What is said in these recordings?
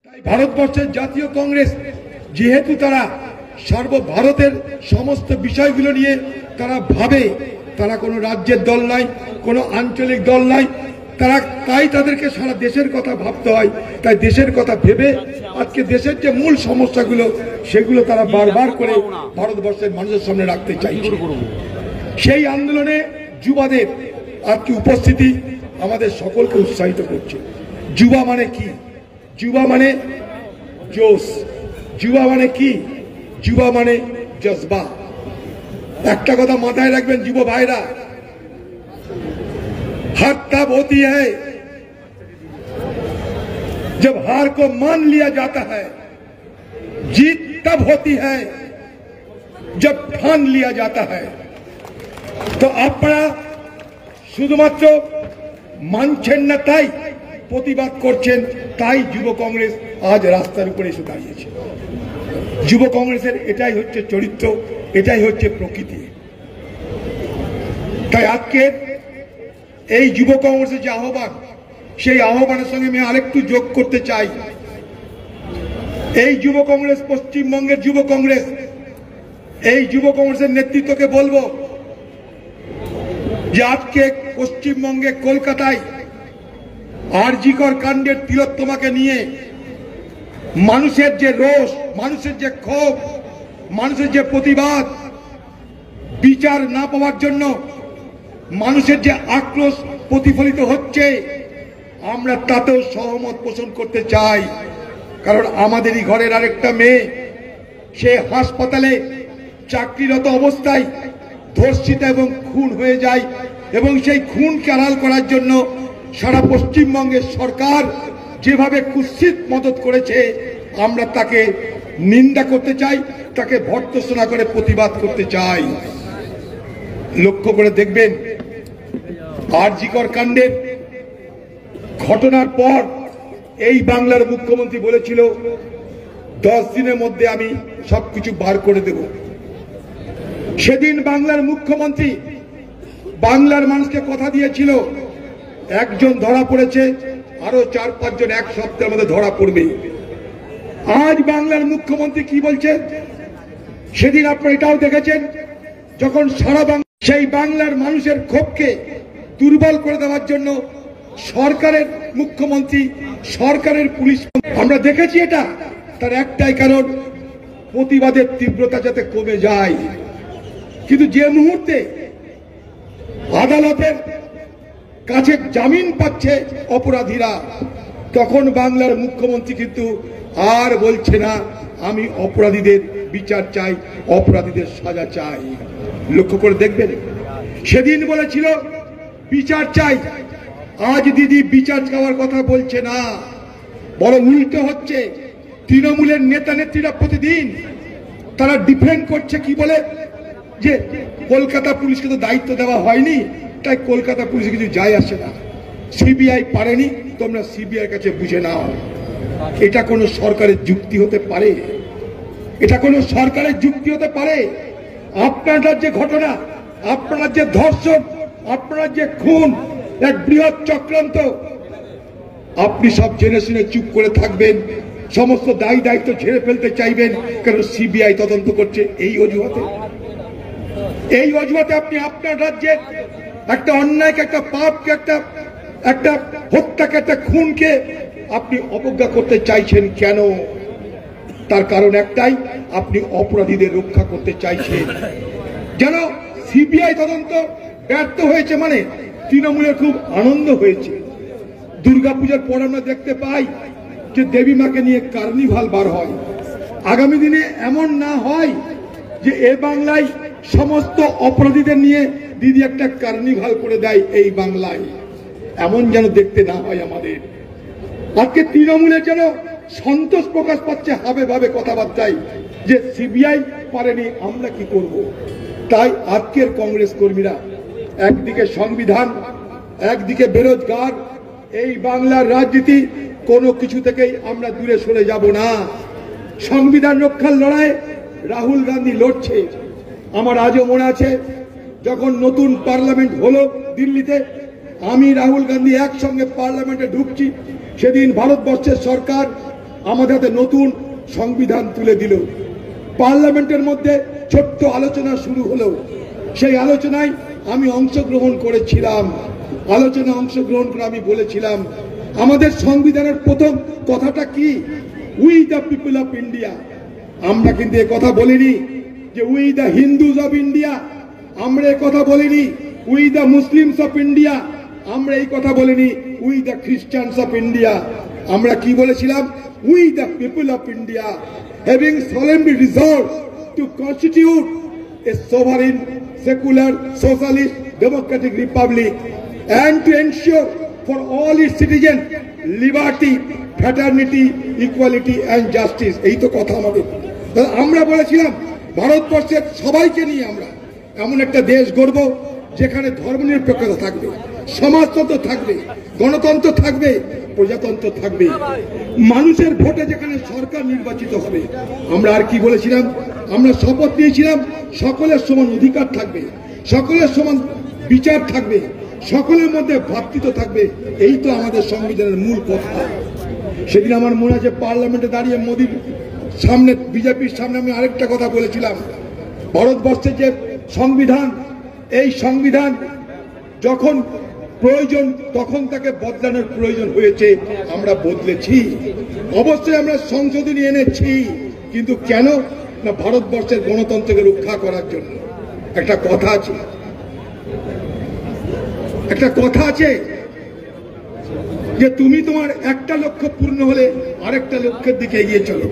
তাই ভারতবর্ষের জাতীয় কংগ্রেস যেহেতু তারা সর্বভারতের সমস্ত বিষয়গুলো নিয়ে তারা ভাবে, তারা কোনো রাজ্যের দল নয়, কোনো আঞ্চলিক দল নয়, তাই তাদেরকে সারা দেশের কথা ভাবতে হয়। তাই দেশের কথা ভেবে আজকে দেশের যে মূল সমস্যাগুলো সেগুলো তারা বারবার করে ভারতবর্ষের মানুষের সামনে রাখতে চাইছে। সেই আন্দোলনে যুবাদের আজকে উপস্থিতি আমাদের সকলকে উৎসাহিত করছে। যুবা মানে কি? যুবা মানে জোশ। যুবা মানে কি? যুবা মানে জज्बा। একটা কথা মাথায় রাখবেন যুব ভাইরা, हार तब होती है जब हार को मान लिया जाता है, जीत तब होती है जब ठान लिया जाता है। तो আপনারা শুধুমাত্র মানছেন না তাই প্রতিবাদ করছেন, তাই যুব কংগ্রেস আজ রাস্তার উপরে এসে দাঁড়িয়েছে। যুব কংগ্রেসের এটাই হচ্ছে চরিত্র, এটাই হচ্ছে প্রকৃতি। তাই আজকে এই যুব কংগ্রেসের যে আহ্বান, সেই আহ্বানের সঙ্গে আমি আরেকটু যোগ করতে চাই। এই যুব কংগ্রেস পশ্চিমবঙ্গের যুব কংগ্রেস, এই যুব কংগ্রেসের নেতৃত্বকে বলবো যে আজকে পশ্চিমবঙ্গে কলকাতায় আরজিকর কাণ্ডের তিলোত্তমাকে নিয়ে মানুষের যে রোষ, মানুষের যে ক্ষোভ, মানুষের যে প্রতিবাদ, বিচার না পাওয়ার জন্য মানুষের যে আক্রোশ প্রতিফলিত হচ্ছে, আমরা তাতেও সহমত পোষণ করতে চাই। কারণ আমাদেরই ঘরের আরেকটা মেয়ে, সে হাসপাতালে চাকরিরত অবস্থায় ধর্ষিত এবং খুন হয়ে যায়, এবং সেই খুনকে আড়াল করার জন্য সারা পশ্চিমবঙ্গের সরকার যেভাবে কুৎসিত মদত করেছে, আমরা তাকে নিন্দা করতে চাই, তাকে ভর্ৎসনা করে প্রতিবাদ করতে চাই। লক্ষ্য করে দেখবেন, আরজিকর কাণ্ডের ঘটনার পর এই বাংলার মুখ্যমন্ত্রী বলেছিল 10 দিনের মধ্যে আমি সবকিছু বার করে দেব। সেদিন বাংলার মুখ্যমন্ত্রী বাংলার মানুষকে কথা দিয়েছিল, একজন ধরা পড়েছে, আরো 4-5 জন এক সপ্তাহের মধ্যে ধরা পড়বে। আজ বাংলার মুখ্যমন্ত্রী কি বলছেন? সেদিন আপনারা এটাও দেখেছেন, যখন সারা বাংলা সেই বাংলার মানুষের ক্ষোভকে দুর্বল করে দেওয়ার জন্য সরকারের মুখ্যমন্ত্রী, সরকারের পুলিশ, আমরা দেখেছি এটা। তার একটাই কারণ, প্রতিবাদের তীব্রতা যাতে কমে যায়। কিন্তু যে মুহূর্তে আদালতের কাছে জামিন পাচ্ছে অপরাধীরা, তখন বাংলার মুখ্যমন্ত্রী কিন্তু আর বলছে না আমি অপরাধীদের বিচার চাই, অপরাধীদের সাজা চাই। লক্ষ্য করে দেখবেন, সেদিন বলেছিল বিচার চাই, আজ দিদি বিচার চাওয়ার কথা বলছে না, বড় উল্টো হচ্ছে। তৃণমূলের নেতা নেত্রীরা প্রতিদিন তারা ডিফেন্ড করছে, কি বলে যে কলকাতা পুলিশকে তো দায়িত্ব দেওয়া হয়নি, তাই কলকাতা পুলিশ কিছু যায় আসে না, সিবিআই পারেনি, তোমরা সিবিআই কাছে বুঝে নাও। এটা কোনো সরকারের যুক্তি হতে পারে? এটা কোনো সরকারের যুক্তি হতে পারে? আপনার যে ঘটনা, আপনার যে ধর্ষণ, আপনার যে খুন, এক বৃহৎ চক্রান্ত, আপনি সব জেনে শুনে চুপ করে থাকবেন, সমস্ত দায়ী দায়িত্ব ঝেড়ে ফেলতে চাইবেন, কারণ সিবিআই তদন্ত করছে। এই অজুহাতে, এই অজুহাতে আপনি আপনার রাজ্যের একটা অন্যায়কে, একটা পাপকে, একটা হত্যাকে, একটা খুনকে আপনি অবজ্ঞা করতে চাইছেন কেন? তার কারণ একটাই, আপনি অপরাধীদের রক্ষা করতে চাইছেন। যেন সিবিআই তদন্ত ব্যর্থ হয়েছে মানে তৃণমূলের খুব আনন্দ হয়েছে। দুর্গাপূজার পর আমরা দেখতে পাই যে দেবী মাকে নিয়ে কার্নিভাল বার হয়। আগামী দিনে এমন না হয় যে এ বাংলায় সমস্ত অপরাধীদের নিয়ে দিদি একটা কার্নিভাল করে দেয় এই বাংলায়, এমন যেন দেখতে না হয় আমাদের। আজকে তৃণমূলের যেন সন্তোষ প্রকাশ পাচ্ছে হাবে ভাবে কথাবার্তায়, যে সিবিআই পারেনি, আমরা কি করব। তাই আজকের কংগ্রেস কর্মীরা একদিকে সংবিধান, একদিকে বেরোজগার, এই বাংলার রাজনীতি, কোনো কিছু থেকেই আমরা দূরে সরে যাব না। সংবিধান রক্ষার লড়াই রাহুল গান্ধী লড়ছে। আমার আজও মনে আছে, যখন নতুন পার্লামেন্ট হলো দিল্লিতে, আমি রাহুল গান্ধী একসঙ্গে পার্লামেন্টে ঢুকছি, সেদিন ভারতবর্ষের সরকার আমাদের হাতে নতুন সংবিধান তুলে দিল। পার্লামেন্টের মধ্যে ছোট্ট আলোচনা শুরু হলো, সেই আলোচনায় আমি অংশগ্রহণ করেছিলাম। আলোচনায় অংশগ্রহণ করে আমি বলেছিলাম আমাদের সংবিধানের প্রথম কথাটা কি, we the people of India. আমরা কিন্তু এ কথা বলিনি যে we the Hindus of India, আমরা এ কথা বলিনি we the Muslims of India, আমরা এই কথা বলিনি উই দ্য খ্রিস্টানস অফ ইন্ডিয়া। আমরা কি বলেছিলাম, we the people of India having solemnly resolved to constitute a sovereign, secular, socialist, democratic republic and to ensure for all its citizens liberty, fraternity, equality and justice। এই তো কথা আমাদের। আমরা বলেছিলাম ভারতবর্ষের সবাইকে নিয়ে আমরা এমন একটা দেশ গড়ব যেখানে ধর্মনিরপেক্ষতা থাকবে, সমাজতন্ত্র থাকবে, গণতন্ত্র থাকবে, প্রজাতন্ত্র থাকবে, মানুষের ভোটে যেখানে সরকার নির্বাচিত হবে। আমরা আর কি বলেছিলাম, আমরা শপথ নিয়েছিলাম সকলের সমান অধিকার থাকবে, সকলের সমান বিচার থাকবে, সকলের মধ্যে ভ্রাতৃত্ব থাকবে। এই তো আমাদের সংবিধানের মূল কথা। সেদিন আমার মনে আছে পার্লামেন্টে দাঁড়িয়ে মোদীর সামনে, বিজেপির সামনে আমি আরেকটা কথা বলেছিলাম, ভারতবর্ষের যে সংবিধান, এই সংবিধান যখন প্রয়োজন তখন তাকে বদলানোর প্রয়োজন হয়েছে, আমরা বদলেছি। অবশ্যই আমরা সংশোধনী এনেছি, কিন্তু কেন না ভারতবর্ষের গণতন্ত্রকে রক্ষা করার জন্য। একটা কথা আছে, একটা কথা আছে যে তুমি তোমার একটা লক্ষ্য পূর্ণ হলে আরেকটা লক্ষ্যের দিকে এগিয়ে চলো।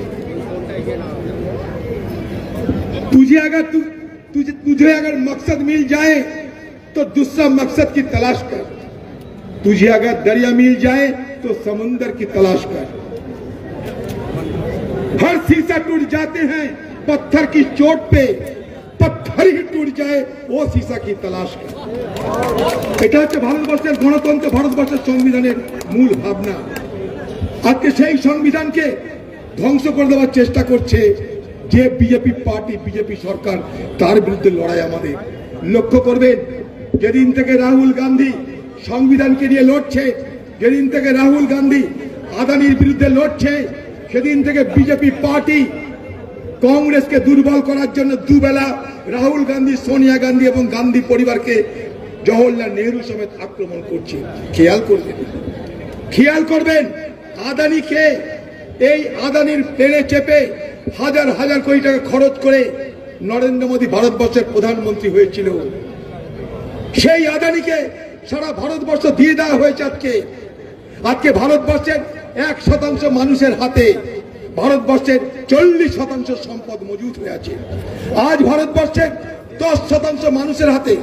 तुझे अगर मकसद मिल जाए तो दूसरा मकसद की तलाश कर, तुझे अगर दरिया मिल जाए तो समुंदर की तलाश कर। हर शीशा टूट जाते हैं पत्थर की चोट पे, पत्थर ही टूट जाए वो शीशा की तलाश कर। এটা হচ্ছে ভারতবর্ষের গণতন্ত্র, ভারতবর্ষের সংবিধানের মূল ভাবনা। আজকে সেই সংবিধানকে ধ্বংস করে দেওয়ার চেষ্টা করছে যে বিজেপি পার্টি, বিজেপি সরকার, তার বিরুদ্ধে লড়াই আমাদের। লক্ষ্য করবেন যেদিন থেকে রাহুল গান্ধী সংবিধানকে নিয়ে লড়ছে, যেদিন থেকে রাহুল গান্ধী আদানির বিরুদ্ধে লড়ছে, সেদিন থেকে বিজেপি পার্টি কংগ্রেসকে দুর্বল করার জন্য দুবেলা রাহুল গান্ধী, সোনিয়া গান্ধী এবং গান্ধী পরিবারকে জওহরলাল নেহরু সমেত আক্রমণ করছে। খেয়াল করবেন, খেয়াল করবেন আদানিকে, এই আদানির প্লেনে চেপে হাজার হাজার কোটি টাকা খরচ করে নরেন্দ্র মোদী ভারতবর্ষের প্রধানমন্ত্রী হয়েছিল। সেই আদানিকে সারা ভারতবর্ষ দিয়ে দেওয়া হয়েছে। আজকে ভারতবর্ষের 1% মানুষের হাতে ভারতবর্ষের 40% সম্পদ মজুদ হয়ে আছে। আজ ভারতবর্ষের 10% মানুষের হাতে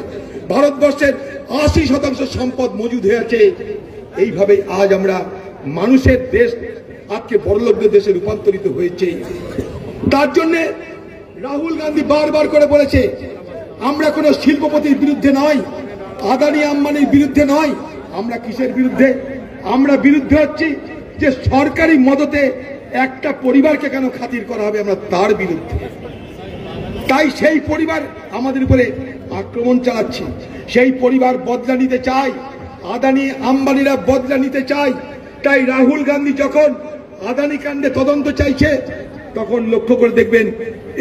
ভারতবর্ষের 80% সম্পদ মজুদ হয়ে আছে। এইভাবে আজ আমরা মানুষের দেশ আজকে বড়লোকদের দেশে রূপান্তরিত হয়েছে। তার জন্য রাহুল গান্ধী বারবার করে বলেছে আমরা কোনো শিল্পপতির বিরুদ্ধে নয়, আদানি আম্বানির বিরুদ্ধে নয়। আমরা কিসের বিরুদ্ধে? আমরা বিরুদ্ধে হচ্ছি যে সরকারি মদতে একটা পরিবারকে কেন খাতির করা হবে, আমরা তার বিরুদ্ধে। তাই সেই পরিবার আমাদের উপরে আক্রমণ চালাচ্ছে, সেই পরিবার বদলা নিতে চায়, আদানি আম্বানিরা বদলা নিতে চায়। তাই রাহুল গান্ধী যখন আদানি কাণ্ডে তদন্ত চাইছে, তখন লক্ষ্য করে দেখবেন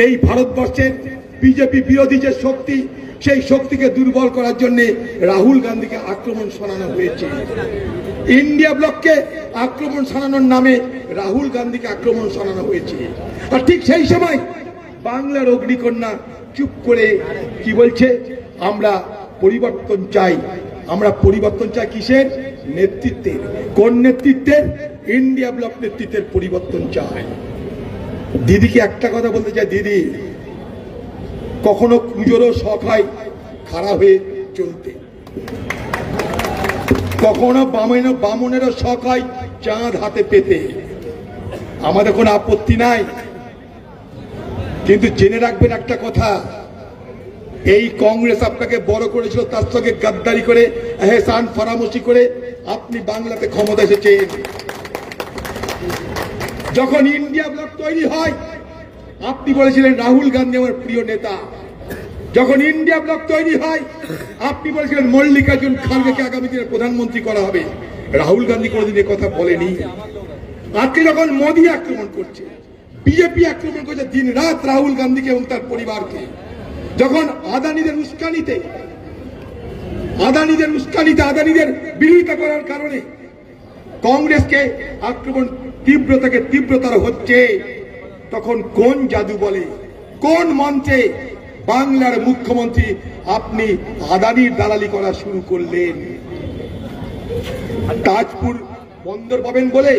এই ভারতবর্ষের বিজেপি বিরোধী যে শক্তি, সেই শক্তিকে দুর্বল করার জন্য রাহুল গান্ধীকে আক্রমণ শোনানো হয়েছে। ইন্ডিয়া ব্লককে আক্রমণ শোনানোর নামে রাহুল গান্ধীকে আক্রমণ শোনানো হয়েছে। আর ঠিক সেই সময় বাংলার অগ্নিকন্যা চুপ করে কি বলছে, আমরা পরিবর্তন চাই। আমরা পরিবর্তন চাই কিসের? নেতৃত্বের। কোন নেতৃত্বের? ইন্ডিয়া ব্লক নেতৃত্বের পরিবর্তন চাই। দিদিকে একটা কথা বলতে চাই, দিদি কখনো কুজোরও শখ হয় খাড়া হয়ে চলতে, কখনো বামনেরও শখ হয় চাঁদ হাতে পেতে। আমাদের কোনো আপত্তি নাই, কিন্তু জেনে রাখবেন একটা কথা, এই কংগ্রেস আপনাকে বড় করেছিল, তার সঙ্গে গাদ্দারি করে, এহসান ফরামোশি করে আপনি বাংলাতে ক্ষমতা এসেছেন। যখন ইন্ডিয়া ব্লক তৈরি হয় আপনি বলেছিলেন রাহুল গান্ধী আমার প্রিয় নেতা। যখন ইন্ডিয়া ব্লক তৈরি হয় আপনি বলেছিলেন মল্লিকার্জুন খাড়গেকে আগামী দিনে প্রধানমন্ত্রী করা হবে। রাহুল গান্ধী কোনোদিন কথা বলেনি। আজকে যখন মোদী আক্রমণ করছে, বিজেপি আক্রমণ করছে দিন রাত রাহুল গান্ধীকে এবং তার পরিবারকে, যখন আদানিদের উস্কানিতে আদানিদের বিরোধিতা করার কারণে কংগ্রেসকে আক্রমণ তীব্র থেকে তীব্রতর হচ্ছে, তখন কোন জাদু বলে, কোন মন্ত্রে বাংলার মুখ্যমন্ত্রী আপনি আদানির দালালি করা শুরু করলেন? তাজপুর বন্দর পাবেন বলে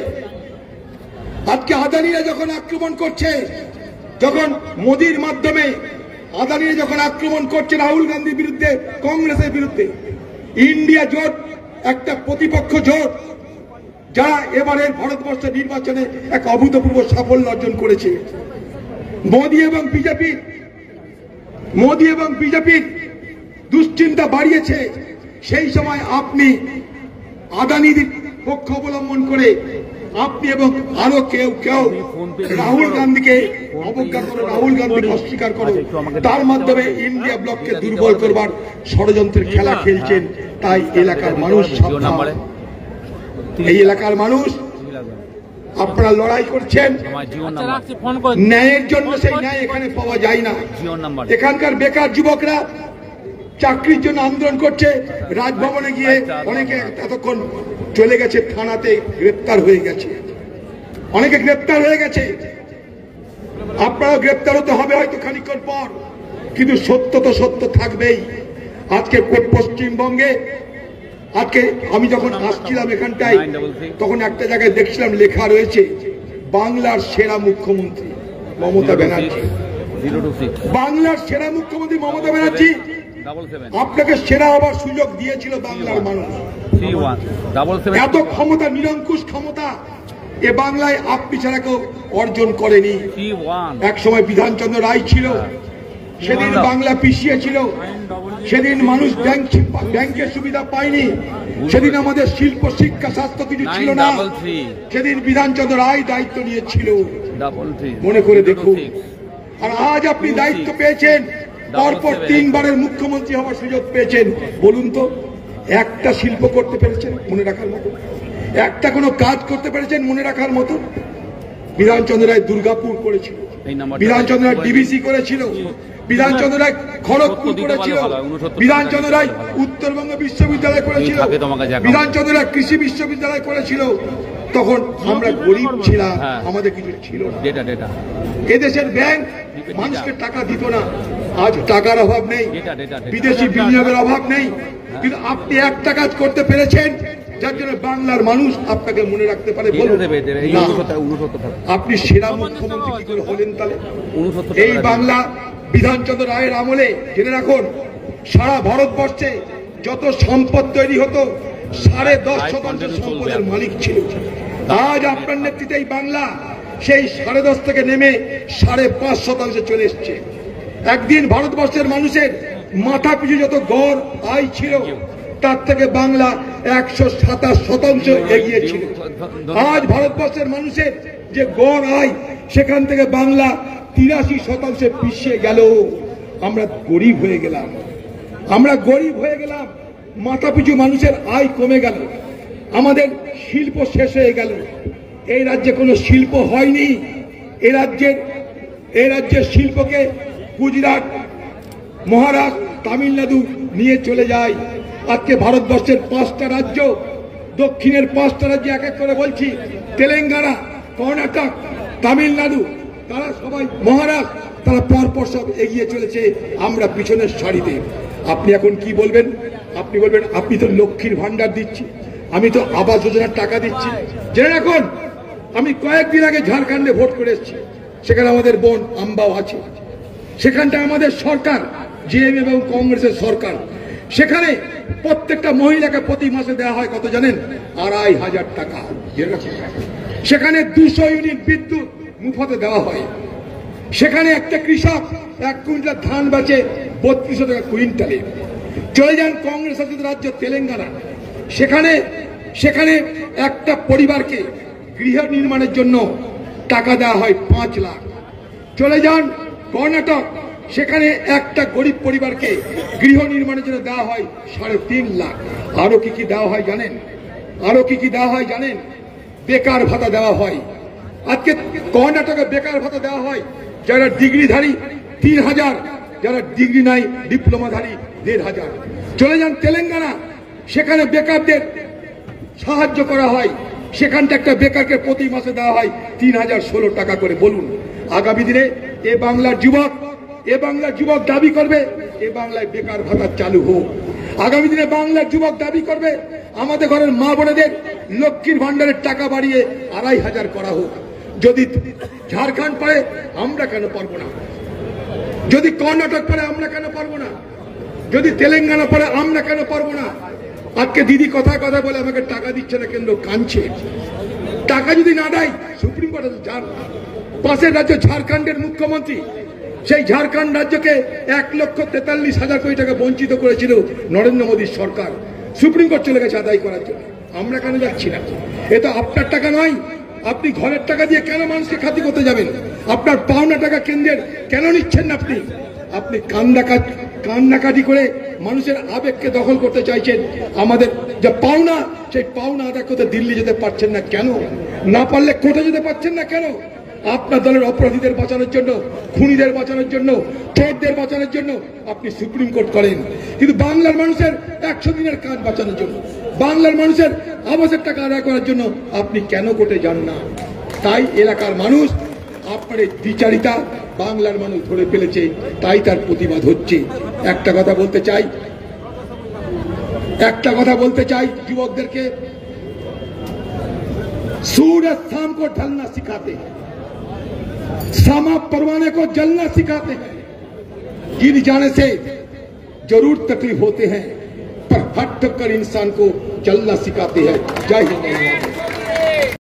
আজকে আদানিরা যখন আক্রমণ করছে, যখন মোদির মাধ্যমে আদানিরা যখন আক্রমণ করছে রাহুল গান্ধীর বিরুদ্ধে, কংগ্রেসের বিরুদ্ধে, ইন্ডিয়া জোট একটা প্রতিপক্ষ জোট যারা এবারের ভারতবর্ষের নির্বাচনে এক অভূতপূর্ব সাফল্য অর্জন করেছে। মোদী এবং বিজেপির দুশ্চিন্তা বাড়িয়েছে। সেই সময় আপনি আদানির পক্ষ অবলম্বন করে আপনি এবং আরো কেউ রাহুল গান্ধীকে অবজ্ঞা করো, রাহুল গান্ধীকে অস্বীকার করো, তার মাধ্যমে ইন্ডিয়া ব্লককে দুর্বল করবার ষড়যন্ত্রের খেলা খেলছেন। তাই এলাকার মানুষ, এই এলাকার মানুষ আপনারা লড়াই করছেন ন্যায়ের জন্য। সেই ন্যায় এখানে পাওয়া যায় না। এখানকার বেকার যুবকরা চাকরির জন্য আন্দোলন করছে, রাজভবনে গিয়ে অনেকে এতক্ষণ চলে গেছে, থানাতে গ্রেপ্তার হয়ে গেছে, অনেকে গ্রেপ্তার হয়ে গেছে। আপনারাও গ্রেপ্তার হতে হবে হয়তো খানিকক্ষণ পর, কিন্তু সত্য তো সত্য থাকবেই। আজকে পশ্চিমবঙ্গে আজকে আমি যখন আসছিলাম এখানটায়, তখন একটা জায়গায় দেখছিলাম লেখা রয়েছে বাংলার সেরা মুখ্যমন্ত্রী মমতা ব্যানার্জি। বাংলার সেরা মুখ্যমন্ত্রী মমতা ব্যানার্জি, আপনাকে সেরা হবার সুযোগ দিয়েছিল বাংলার মানুষ। এত ক্ষমতা, নিরঙ্কুশ ক্ষমতা এ বাংলায় আপনি ছাড়া কেউ অর্জন করেনি। এক সময় বিধানচন্দ্র রায় ছিল, সেদিন বাংলা পিছিয়ে ছিল, সেদিন মানুষ ব্যাংকের সুবিধা পায়নি, সেদিন আমাদের শিল্প, শিক্ষা, স্বাস্থ্য কিছু ছিল না, সেদিন বিধানচন্দ্র রায় দায়িত্ব নিয়েছিল। মনে করে দেখুন। আর আজ আপনি দায়িত্ব পেয়েছেন, পরপর 3 বারের মুখ্যমন্ত্রী হওয়ার সুযোগ পেয়েছেন। বলুন তো, একটা শিল্প করতে পেরেছেন মনে রাখার মতো? একটা কোনো কাজ করতে পেরেছেন মনে রাখার মতো? বিধানচন্দ্র রায় দুর্গাপুর করেছিল, বিধানচন্দ্র রায় ডিভিসি করেছিল, বিধানচন্দ্র রায় খড়গপুর করেছিল, বিধানচন্দ্র রায় উত্তরবঙ্গ বিশ্ববিদ্যালয় করেছিল, বিধানচন্দ্র রায় কৃষি বিশ্ববিদ্যালয় করেছিল। তখন আমরা গরিব ছিলাম, আমাদের কিছু ছিল না। এদেশের ব্যাংক মানুষকে টাকা দিত না। আজ টাকার অভাব নেই, বিদেশি বিনিয়োগের অভাব নেই, কিন্তু আপনি একটা কাজ করতে পেরেছেন যার জন্য বাংলার মানুষ আপনাকে মনে রাখতে পারে। আপনি সেরা মুখ্যমন্ত্রী কি করে হলেন তাহলে? এই বাংলা বিধানচন্দ্র রায়ের আমলে জেনে রাখুন, সারা ভারতবর্ষে যত সম্পদ তৈরি হতো 10.5% সম্পদের মালিক ছিল। আজ আপনার নেতৃত্বে এই বাংলা সেই 10.5 থেকে নেমে 5.5% চলে এসছে। একদিন ভারতবর্ষের মানুষের মাথা পিছু যত গড় আয় ছিল, তার থেকে বাংলা 127% এগিয়ে ছিল। আজ ভারতবর্ষের মানুষের যে গড় আয়, সেখান থেকে বাংলা 83% পিছিয়ে গেল। আমরা গরিব হয়ে গেলাম, মাথা পিছু মানুষের আয় কমে গেল, আমাদের শিল্প শেষ হয়ে গেল। এই রাজ্যে কোনো শিল্প হয়নি। এই রাজ্যের শিল্পকে গুজরাট, মহারাষ্ট্র, তামিলনাড়ু নিয়ে চলে যায়। আজকে ভারতবর্ষের 5টা রাজ্য, দক্ষিণের 5টা রাজ্য এক এক করে বলছি, তেলেঙ্গানা, কর্ণাটক, তামিলনাড়ু, তারা সবাই, মহারাষ্ট্র, তারা পরপর সব এগিয়ে চলেছে, আমরা পিছনের সারিতে। আপনি এখন কি বলবেন? আপনি বলবেন আপনি তো লক্ষ্মীর ভান্ডার দিচ্ছি, আমি তো আবাস যোজনার টাকা দিচ্ছি। জেনে রাখুন, আমি কয়েকদিন আগে ঝাড়খণ্ডে ভোট করে এসেছি, সেখানে আমাদের বোন আম্বাও আছে, সেখানটা আমাদের সরকার, জেএমএম এবং কংগ্রেসের সরকার। সেখানে প্রত্যেকটা মহিলাকে প্রতি মাসে দেওয়া হয় কত জানেন? 2,500 টাকা। সেখানে 200 ইউনিট বিদ্যুৎ মুফতে দেওয়া হয়। সেখানে একটা কৃষক 1 কুইন্টাল ধান বেচে 3200 টাকা কুইন্টালে। চলে যান কংগ্রেস শাসিত রাজ্য তেলেঙ্গানা, সেখানে একটা পরিবারকে গৃহ নির্মাণের জন্য টাকা দেওয়া হয় 5 লাখ। চলে যান কর্ণাটক, সেখানে একটা গরিব পরিবারকে গৃহ নির্মাণের জন্য দেওয়া হয় 3.5 লাখ। আরো কি কি দেওয়া হয় জানেন? বেকার ভাতা দেওয়া হয়। আজকে কর্ণাটকে বেকার ভাতা দেওয়া হয় যারা ডিগ্রিধারী 3000, যারা ডিগ্রি নাই ডিপ্লোমাধারী 1500। চলে যান তেলেঙ্গানা, সেখানে বেকারদের সাহায্য করা হয়, সেখানটা একটা বেকারকে প্রতি মাসে দেওয়া হয় 3016 টাকা করে। বলুন আগামী দিনে এ বাংলার যুবক দাবি করবে এ বাংলায় বেকার ভাতা চালু হোক। আগামী দিনে বাংলার যুবক দাবি করবে আমাদের ঘরের মা বোনেদের লক্ষ্মীর ভান্ডারের টাকা বাড়িয়ে 2500 করা হোক। যদি ঝাড়খণ্ড পারে আমরা কেন পারবো না? যদি কর্ণাটক পারে আমরা কেন পারবো না? যদি তেলেঙ্গানা পারে আমরা কেন পারবো না? আজকে দিদি কথায় কথা বলে আমাকে টাকা দিচ্ছে না, কেন্দ্র কাঁদছে। টাকা যদি না দেয়, সুপ্রিম কোর্টে যান। পাশের রাজ্য ঝাড়খণ্ডের মুখ্যমন্ত্রী, সেই ঝাড়খণ্ড রাজ্যকে 1,43,000 কোটি টাকা বঞ্চিত করেছিল নরেন্দ্র মোদীর সরকার। সুপ্রিম কোর্ট চলে গেছে আদায় করার জন্য। আমরা কেন যাচ্ছি না? এ তো আপনার টাকা নয়। আপনি ঘরের টাকা দিয়ে কেন মানুষকে খাতি করতে যাবেন? আপনার পাওনা টাকা কেন্দ্রের কেন নিচ্ছেন না? আপনি কান্নাকাটি করে মানুষের আবেগকে দখল করতে চাইছেন। আমাদের যে পাওনা, সেই পাওনা আদায় করতে দিল্লি যেতে পারছেন না কেন? না পারলে কোর্টে যেতে পারছেন না কেন? আপনার দলের অপরাধীদের বাঁচানোর জন্য, খুনিদের বাঁচানোর জন্য, চোরদের বাঁচানোর জন্য আপনি সুপ্রিম কোর্ট করেন, কিন্তু বাংলার মানুষের 100 দিনের কাজ বাঁচানোর জন্য, বাংলার মানুষের আবাসের টাকা আদায় করার জন্য আপনি কেন কোর্টে যান না? তাই এলাকার মানুষ আপনার এই দ্বিচারিতা বাংলার মানুষ ধরে ফেলেছে, তাই তার প্রতিবাদ হচ্ছে। একটা কথা বলতে চাই যুবকদেরকে, सूरज शाम को ढलना सिखाते हैं, सामा परवाने को जलना सिखाते हैं। गिर जाने से जरूर तकलीफ होते हैं, पर हट कर इंसान को चलना सिखाते हैं। जय हिंद।